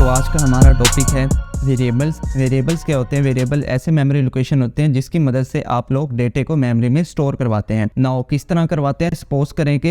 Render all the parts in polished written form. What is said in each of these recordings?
तो आज का हमारा टॉपिक है वेरिएबल्स। वेरिएबल्स क्या होते हैं? वेरिएबल ऐसे मेमोरी लोकेशन होते हैं जिसकी मदद से आप लोग डेटे को मेमोरी में स्टोर करवाते हैं। नाउ किस तरह करवाते हैं? सपोज करें कि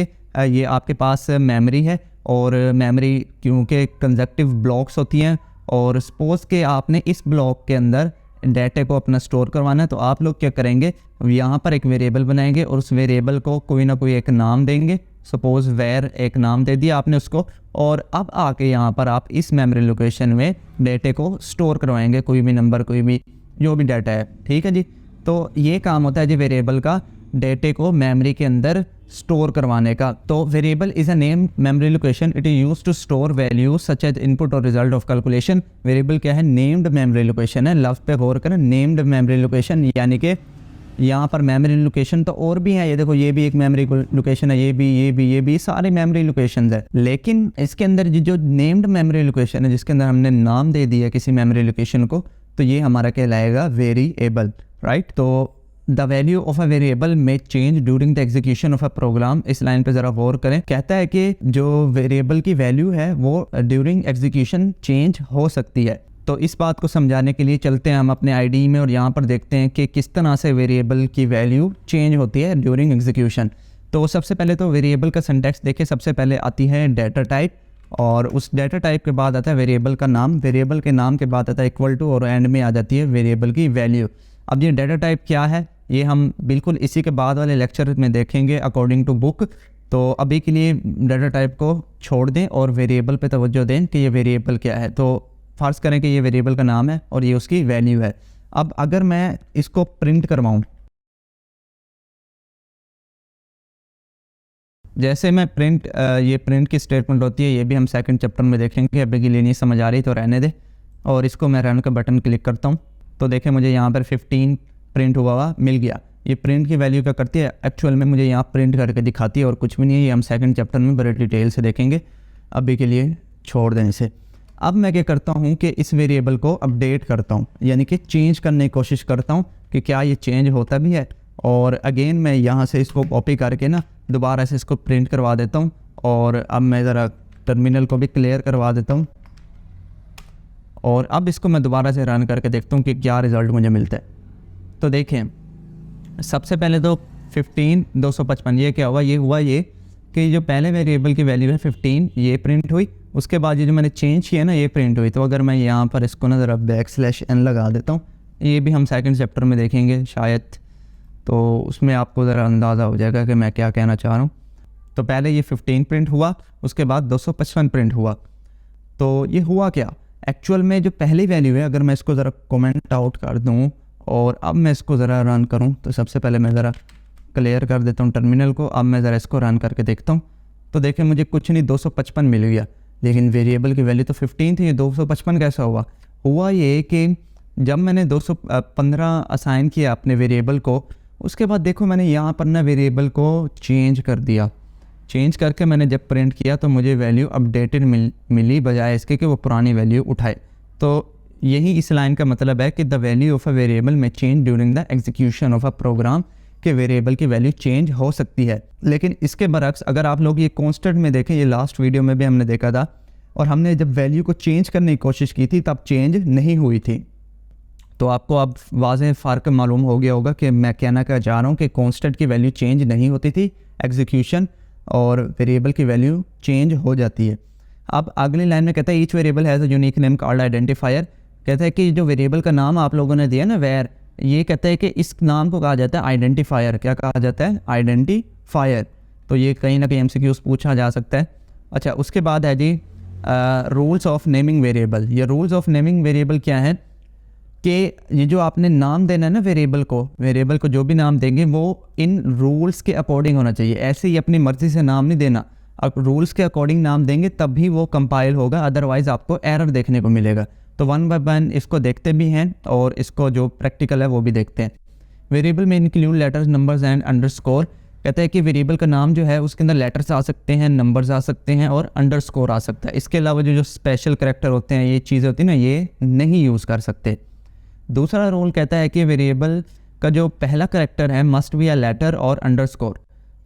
ये आपके पास मेमोरी है और मेमोरी क्योंकि कंजक्टिव ब्लॉक्स होती हैं और सपोज के आपने इस ब्लॉक के अंदर डेटे को अपना स्टोर करवाना है, तो आप लोग क्या करेंगे, यहाँ पर एक वेरिएबल बनाएंगे और उस वेरिएबल को कोई ना कोई एक नाम देंगे। सपोज वेर एक नाम दे दिया आपने उसको, और अब आके यहाँ पर आप इस मेमोरी लोकेशन में डेटे को स्टोर करवाएंगे, कोई भी नंबर, कोई भी जो भी डाटा है। ठीक है जी। तो ये काम होता है जी वेरिएबल का, डेटे को मेमोरी के अंदर स्टोर करवाने का। तो variable is a name memory location, it is used to store value such as input और रिजल्ट ऑफ कैलकुलेशन। वेरिएबल क्या है? नेम्ड मेमोरी लोकेशन है। लफ्ज़ पे गौर करें, नेम्ड मेमोरी लोकेशन, यानी कि यहाँ पर मेमोरी लोकेशन तो और भी है। ये देखो, ये भी एक मेमोरी लोकेशन है, ये भी सारे मेमोरी लोकेशंस है। लेकिन इसके अंदर जो नेम्ड मेमोरी लोकेशन है, जिसके अंदर हमने नाम दे दिया किसी मेमोरी लोकेशन को, तो ये हमारा कहलाएगा वेरिएबल, राइट। तो the value of a variable में change during the execution of a program. इस लाइन पे जरा गौर करें। कहता है कि जो वेरिएबल की वैल्यू है वो ड्यूरिंग एग्जीक्यूशन चेंज हो सकती है। तो इस बात को समझाने के लिए चलते हैं हम अपने आईडी में और यहाँ पर देखते हैं कि किस तरह से वेरिएबल की वैल्यू चेंज होती है ड्यूरिंग एग्जीक्यूशन। तो सबसे पहले तो वेरिएबल का सिंटैक्स देखिए। सबसे पहले आती है डाटा टाइप और उस डाटा टाइप के बाद आता है वेरिएबल का नाम, वेरिएबल के नाम के बाद आता है इक्वल टू और एंड में आ जाती है वेरिएबल की वैल्यू। अब ये डाटा टाइप क्या है ये हम बिल्कुल इसी के बाद वाले लेक्चर में देखेंगे अकॉर्डिंग टू बुक। तो अभी के लिए डाटा टाइप को छोड़ दें और वेरिएबल पे तवज्जो दें कि ये वेरिएबल क्या है। तो फ़र्ज़ करें कि ये वेरिएबल का नाम है और ये उसकी वैल्यू है। अब अगर मैं इसको प्रिंट करवाऊँ, जैसे मैं प्रिंट, ये प्रिंट की स्टेटमेंट होती है, ये भी हम सेकंड चैप्टर में देखेंगे, अभी के लिए नहीं समझ आ रही तो रहने दे। और इसको मैं रन का बटन क्लिक करता हूँ तो देखें मुझे यहाँ पर 15 प्रिंट हुआ मिल गया। ये प्रिंट की वैल्यू क्या करती है? एक्चुअल में मुझे यहाँ प्रिंट करके दिखाती है और कुछ भी नहीं है। ये हम सेकंड चैप्टर में बड़े डिटेल से देखेंगे, अभी के लिए छोड़ दें इसे। अब मैं क्या करता हूँ कि इस वेरिएबल को अपडेट करता हूँ, यानी कि चेंज करने की कोशिश करता हूँ कि क्या ये चेंज होता भी है। और अगेन मैं यहाँ से इसको कॉपी करके ना दोबारा से इसको प्रिंट करवा देता हूँ। और अब मैं ज़रा टर्मिनल को भी क्लियर करवा देता हूँ और अब इसको मैं दोबारा से रन करके देखता हूँ कि क्या रिज़ल्ट मुझे मिलता है। तो देखें, सबसे पहले तो 15 255 ये क्या हुआ? ये हुआ ये कि जो पहले वेरिएबल की वैल्यू है 15 ये प्रिंट हुई, उसके बाद ये जो मैंने चेंज किया ना ये प्रिंट हुई। तो अगर मैं यहाँ पर इसको ना ज़रा \n लगा देता हूँ, ये भी हम सेकंड चैप्टर में देखेंगे शायद, तो उसमें आपको ज़रा अंदाज़ा हो जाएगा कि मैं क्या कहना चाह रहा हूँ। तो पहले ये 15 प्रिंट हुआ, उसके बाद 255 प्रिंट हुआ। तो ये हुआ क्या एक्चुअल में? जो पहली वैल्यू है, अगर मैं इसको ज़रा कमेंट आउट कर दूँ और अब मैं इसको ज़रा रन करूँ, तो सबसे पहले मैं ज़रा क्लियर कर देता हूँ टर्मिनल को। अब मैं ज़रा इसको रन करके देखता हूँ तो देखें मुझे कुछ नहीं 255 मिल गया, लेकिन वेरिएबल की वैल्यू तो 15 थी, ये 255 कैसा हुआ? हुआ ये कि जब मैंने 215 असाइन किया अपने वेरिएबल को, उसके बाद देखो मैंने यहाँ पर ना वेरिएबल को चेंज कर दिया। चेंज करके मैंने जब प्रिंट किया तो मुझे वैल्यू अपडेटेड मिली, बजाय इसके कि वो पुरानी वैल्यू उठाए। तो यही इस लाइन का मतलब है कि the value of a variable में change during the execution of a program, के वेरिएबल की वैल्यू चेंज हो सकती है। लेकिन इसके बरक्स अगर आप लोग ये कांस्टेंट में देखें, ये लास्ट वीडियो में भी हमने देखा था, और हमने जब वैल्यू को चेंज करने की कोशिश की थी तब चेंज नहीं हुई थी। तो आपको अब वाज़ेह फ़र्क मालूम हो गया होगा कि मैं कहना क्या चाह रहा हूँ कि कांस्टेंट की वैल्यू चेंज नहीं होती थी एग्जीक्यूशन, और वेरिएबल की वैल्यू चेंज हो जाती है। अब अगली लाइन में कहता है each variable has a unique name called identifier. कहता है कि जो वेरिएबल का नाम आप लोगों ने दिया ना वेर, ये कहता है कि इस नाम को कहा जाता है आइडेंटिफायर। क्या कहा जाता है? आइडेंटिफायर। तो ये कहीं ना कहीं MCQs पूछा जा सकता है। अच्छा, उसके बाद है जी रूल्स ऑफ नेमिंग वेरिएबल। ये रूल्स ऑफ नेमिंग वेरिएबल क्या है कि ये जो आपने नाम देना है ना वेरिएबल को जो भी नाम देंगे वो इन रूल्स के अकॉर्डिंग होना चाहिए। ऐसे ही अपनी मर्ज़ी से नाम नहीं देना, अब रूल्स के अकॉर्डिंग नाम देंगे तब भी वो कंपाइल होगा, अदरवाइज़ आपको एरर देखने को मिलेगा। तो 1 बाय 1 इसको देखते भी हैं और इसको जो प्रैक्टिकल है वो भी देखते हैं। वेरिएबल में include letters, numbers and underscore. कहते हैं कि वेरिएबल का नाम जो है उसके अंदर लेटर्स आ सकते हैं, नंबर्स आ सकते हैं और अंडरस्कोर आ सकता है। इसके अलावा जो स्पेशल करैक्टर होते हैं, ये चीज़ें होती हैं ना, ये नहीं यूज़ कर सकते। दूसरा रूल कहता है कि वेरिएबल का जो पहला करैक्टर है मस्ट बी अ लेटर और अंडरस्कोर।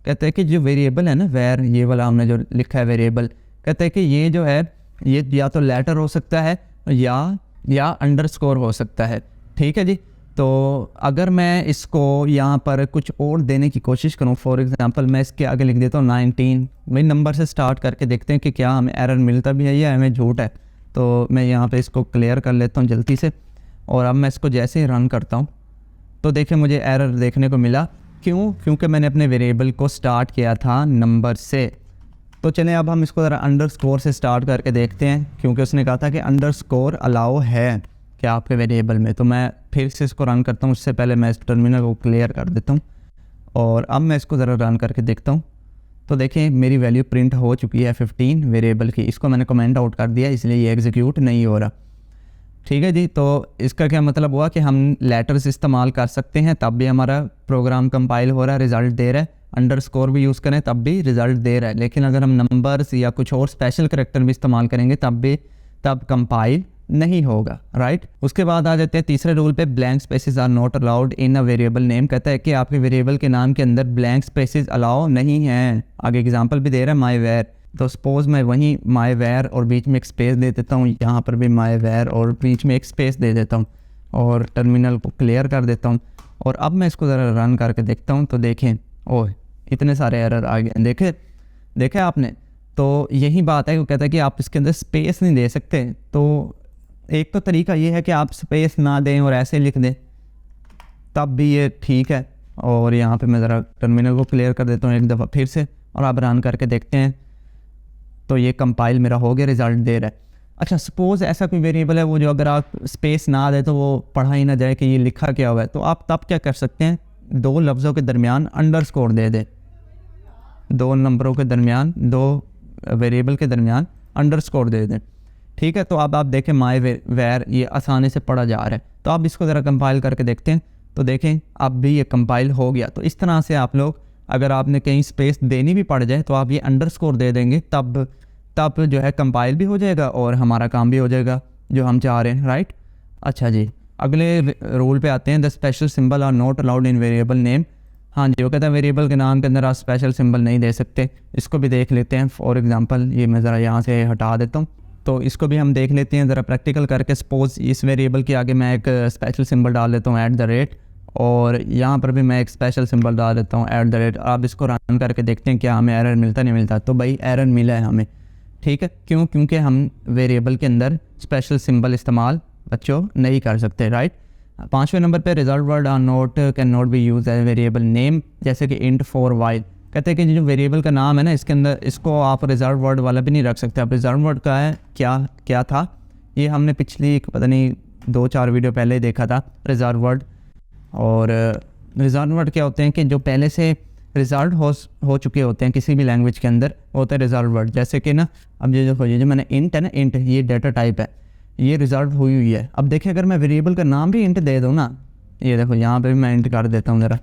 कहते हैं कि जो वेरिएबल है ना वेर, ये वाला हमने जो लिखा है वेरिएबल, कहते हैं कि ये जो है ये या तो लेटर हो सकता है या अंडरस्कोर हो सकता है। ठीक है जी। तो अगर मैं इसको यहाँ पर कुछ और देने की कोशिश करूँ, फॉर एग्जांपल मैं इसके आगे लिख देता हूँ 19, वही नंबर से स्टार्ट करके देखते हैं कि क्या हमें एरर मिलता भी है या हमें झूठ है। तो मैं यहाँ पे इसको क्लियर कर लेता हूँ जल्दी से, और अब मैं इसको जैसे ही रन करता हूँ तो देखिए मुझे एरर देखने को मिला। क्यों? क्योंकि मैंने अपने वेरिएबल को स्टार्ट किया था नंबर से। तो चलें अब हम इसको ज़रा अंडरस्कोर से स्टार्ट करके देखते हैं, क्योंकि उसने कहा था कि अंडरस्कोर अलाउ है क्या आपके वेरिएबल में। तो मैं फिर से इसको रन करता हूँ, उससे पहले मैं इस टर्मिनल को क्लियर कर देता हूँ और अब मैं इसको ज़रा रन करके देखता हूँ। तो देखें मेरी वैल्यू प्रिंट हो चुकी है 15 वेरिएबल की। इसको मैंने कमेंट आउट कर दिया, इसलिए ये एग्जीक्यूट नहीं हो रहा। ठीक है जी। तो इसका क्या मतलब हुआ कि हम लेटर्स इस्तेमाल कर सकते हैं तब भी हमारा प्रोग्राम कंपाइल हो रहा है, रिज़ल्ट दे रहा है। अंडरस्कोर भी यूज़ करें तब भी रिज़ल्ट दे रहा है। लेकिन अगर हम नंबर्स या कुछ और स्पेशल करैक्टर भी इस्तेमाल करेंगे तब कंपाइल नहीं होगा, राइट। उसके बाद आ जाते हैं तीसरे रूल पे, blank spaces are not allowed in a variable name. कहता है कि आपके वेरिएबल के नाम के अंदर ब्लैंक स्पेसेस अलाउ नहीं हैं। आगे एग्जांपल भी दे रहा है माई वेयर। तो सपोज मैं वहीं माई वेयर और बीच में एक स्पेस दे देता हूँ, यहाँ पर भी माई वेयर और बीच में एक स्पेस दे देता हूँ और टर्मिनल को क्लियर कर देता हूँ। और अब मैं इसको ज़रा रन करके देखता हूँ तो देखें ओह इतने सारे एरर आ गए। देखे आपने। तो यही बात है, वो कहता है कि आप इसके अंदर स्पेस नहीं दे सकते। तो एक तो तरीका ये है कि आप स्पेस ना दें और ऐसे लिख दें, तब भी ये ठीक है। और यहाँ पे मैं ज़रा टर्मिनल को क्लियर कर देता हूँ एक दफ़ा फिर से, और आप रन करके देखते हैं तो ये कंपाइल मेरा हो गया, रिज़ल्ट दे रहा है। अच्छा, सपोज़ ऐसा कोई वेरिएबल है वो जो अगर आप स्पेस ना दें तो वो पढ़ा ही ना जाए कि ये लिखा क्या हुआ है। तो आप तब क्या कर सकते हैं, दो लफ्ज़ों के दरमियान अंडरस्कोर दे दें, दो नंबरों के दरमियान, दो वेरिएबल के दरमियान अंडरस्कोर दे दें। ठीक है। तो अब आप देखें माई वेयर ये आसानी से पढ़ा जा रहा है। तो आप इसको ज़रा कंपाइल करके देखते हैं तो देखें अब भी ये कंपाइल हो गया। तो इस तरह से आप लोग अगर आपने कहीं स्पेस देनी भी पड़ जाए तो आप ये अंडरस्कोर दे देंगे, तब जो है कंपाइल भी हो जाएगा और हमारा काम भी हो जाएगा जो हम चाह रहे हैं, राइट। अच्छा जी, अगले रूल पे आते हैं, the special symbol are not allowed in variable name. हाँ जी, वो कहता है वेरिएबल के नाम के अंदर आप स्पेशल सिंबल नहीं दे सकते। इसको भी देख लेते हैं। फॉर एग्जांपल ये मैं ज़रा यहाँ से हटा देता हूँ तो इसको भी हम देख लेते हैं ज़रा प्रैक्टिकल करके। सपोज़ इस वेरिएबल के आगे मैं एक स्पेशल सिंबल डाल देता हूँ @ और यहाँ पर भी मैं एक स्पेशल सिंबल डाल देता हूँ @ आप इसको रन करके देखते हैं क्या हमें एरर मिलता नहीं मिलता। तो भाई एरर मिला है हमें। ठीक है। क्यों? क्योंकि हम वेरिएबल के अंदर स्पेशल सिंबल इस्तेमाल बच्चों नहीं कर सकते, राइट। 5वें नंबर पे reserve word are can not be use as variable name, जैसे कि इंट फॉर वाइल। कहते हैं कि जो वेरिएबल का नाम है ना इसके अंदर इसको आप रिजर्व वर्ड वाला भी नहीं रख सकते। आप रिजर्व वर्ड का है क्या था ये हमने पिछली पता नहीं 2-4 वीडियो पहले ही देखा था रिजर्व वर्ड। और रिजर्व वर्ड क्या होते हैं कि जो पहले से रिजर्व हो चुके होते हैं किसी भी लैंग्वेज के अंदर, वो होते हैं रिजर्व वर्ड। जैसे कि ना अब ये जो मैंने इंट है ना, इंट ये डाटा टाइप है, ये रिजर्व हुई है। अब देखिए अगर मैं वेरिएबल का नाम भी इंट दे दूँ ना, ये देखो यहाँ पे भी मैं इंट कर देता हूँ ज़रा,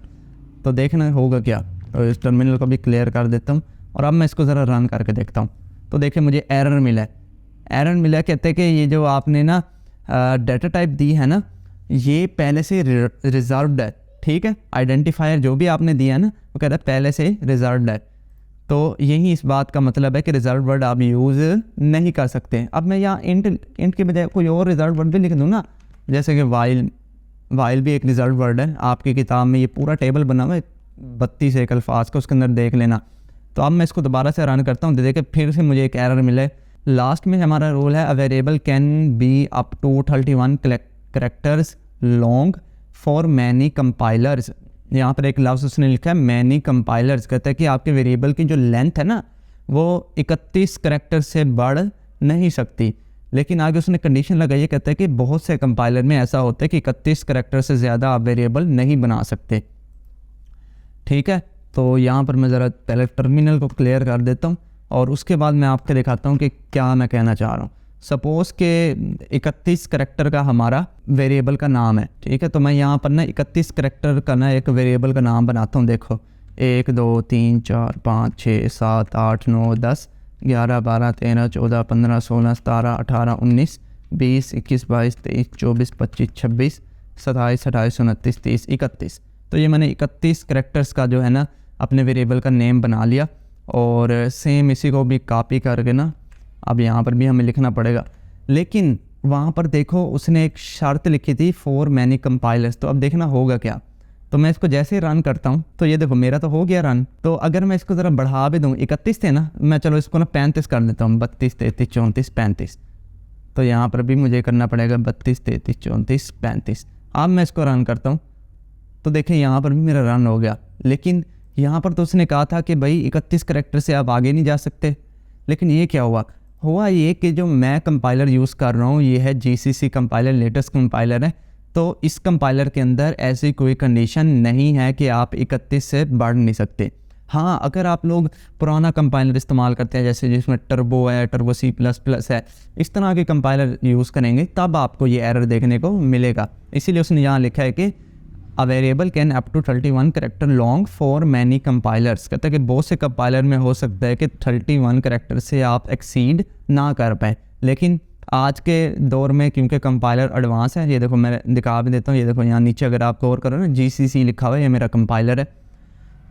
तो देखना होगा क्या। तो इस टर्मिनल को भी क्लियर कर देता हूँ और अब मैं इसको ज़रा रन करके देखता हूँ तो देखिए मुझे एरर मिला है। कहते हैं कि ये जो आपने ना डाटा टाइप दी है ना, ये पहले से रिजर्व्ड है। ठीक है। आइडेंटिफायर जो भी आपने दिया है ना वो कहता है पहले से रिजर्व्ड है। तो यही इस बात का मतलब है कि रिजर्व वर्ड आप यूज़ नहीं कर सकते। अब मैं यहाँ इंट के बजाय कोई और रिजर्व वर्ड भी लिख दूँ ना, जैसे कि वाइल भी एक रिजर्व वर्ड है। आपकी किताब में ये पूरा टेबल बना हुआ है 32 एक अल्फाज का, उसके अंदर देख लेना। तो अब मैं इसको दोबारा से रन करता हूँ, देखिए फिर से मुझे एक एरर मिले। लास्ट में हमारा रूल है, a variable can be up to 31 characters long for many compilers. यहाँ पर एक लफ्ज़ उसने लिखा है मैनी कंपाइलर्स। कहता है कि आपके वेरिएबल की जो लेंथ है ना वो 31 करैक्टर से बढ़ नहीं सकती। लेकिन आगे उसने कंडीशन लगाई है, कहता है कि बहुत से कंपाइलर में ऐसा होता है कि 31 करैक्टर से ज़्यादा आप वेरिएबल नहीं बना सकते। ठीक है। तो यहाँ पर मैं ज़रा पहले टर्मिनल को क्लियर कर देता हूँ और उसके बाद मैं आपको दिखाता हूँ कि क्या मैं कहना चाह रहा हूँ। सपोज़ के 31 करैक्टर का हमारा वेरिएबल का नाम है। ठीक है। तो मैं यहाँ पर ना 31 करैक्टर का ना एक वेरिएबल का नाम बनाता हूँ। देखो 1 2 3 4 5 6 7 8 9 10 11 12 13 14 15 16 17 18 19 20 21 22 23 24 25 26 27 28 29 30 31। तो ये मैंने 31 करैक्टर्स का जो है ना अपने वेरिएबल का नेम बना लिया। और सेम इसी को भी कॉपी करके ना अब यहाँ पर भी हमें लिखना पड़ेगा, लेकिन वहाँ पर देखो उसने एक शर्त लिखी थी फॉर मैनी कंपाइलर्स। तो अब देखना होगा क्या। तो मैं इसको जैसे ही रन करता हूँ तो ये देखो मेरा तो हो गया रन। तो अगर मैं इसको ज़रा बढ़ा भी दूँ, 31 थे ना, मैं चलो इसको ना 35 कर देता हूँ, 32 33 34 35। तो यहाँ पर भी मुझे करना पड़ेगा 32 33 34 35। अब मैं इसको रन करता हूँ तो देखें यहाँ पर भी मेरा रन हो गया। लेकिन यहाँ पर तो उसने कहा था कि भाई 31 करैक्टर से आप आगे नहीं जा सकते। लेकिन ये क्या हुआ ये कि जो मैं कंपाइलर यूज़ कर रहा हूँ ये है GCC कंपाइलर, लेटेस्ट कंपाइलर है। तो इस कंपाइलर के अंदर ऐसी कोई कंडीशन नहीं है कि आप 31 से बढ़ नहीं सकते। हाँ, अगर आप लोग पुराना कंपाइलर इस्तेमाल करते हैं जैसे जिसमें टर्बो है, टर्बो C++ है, इस तरह के कंपाइलर यूज़ करेंगे तब आपको ये एरर देखने को मिलेगा। इसीलिए उसने यहाँ लिखा है कि a variable can up to 31 character long for many compilers. कहता है कि बहुत से कंपाइलर में हो सकता है कि 31 करैक्टर से आप एक्सीड ना कर पाए। लेकिन आज के दौर में क्योंकि कंपाइलर एडवांस है, ये देखो मैं दिखा भी देता हूँ, ये देखो यहाँ नीचे अगर आप गौर करो ना GCC लिखा हुआ है, ये मेरा कंपाइलर है।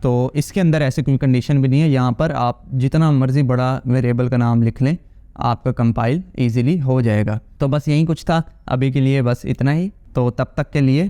तो इसके अंदर ऐसे कोई कंडीशन भी नहीं है। यहाँ पर आप जितना मर्जी बड़ा वेरिएबल का नाम लिख लें आपका कंपाइल ईजिली हो जाएगा। तो बस यही कुछ था अभी के लिए, बस इतना ही। तो तब तक के लिए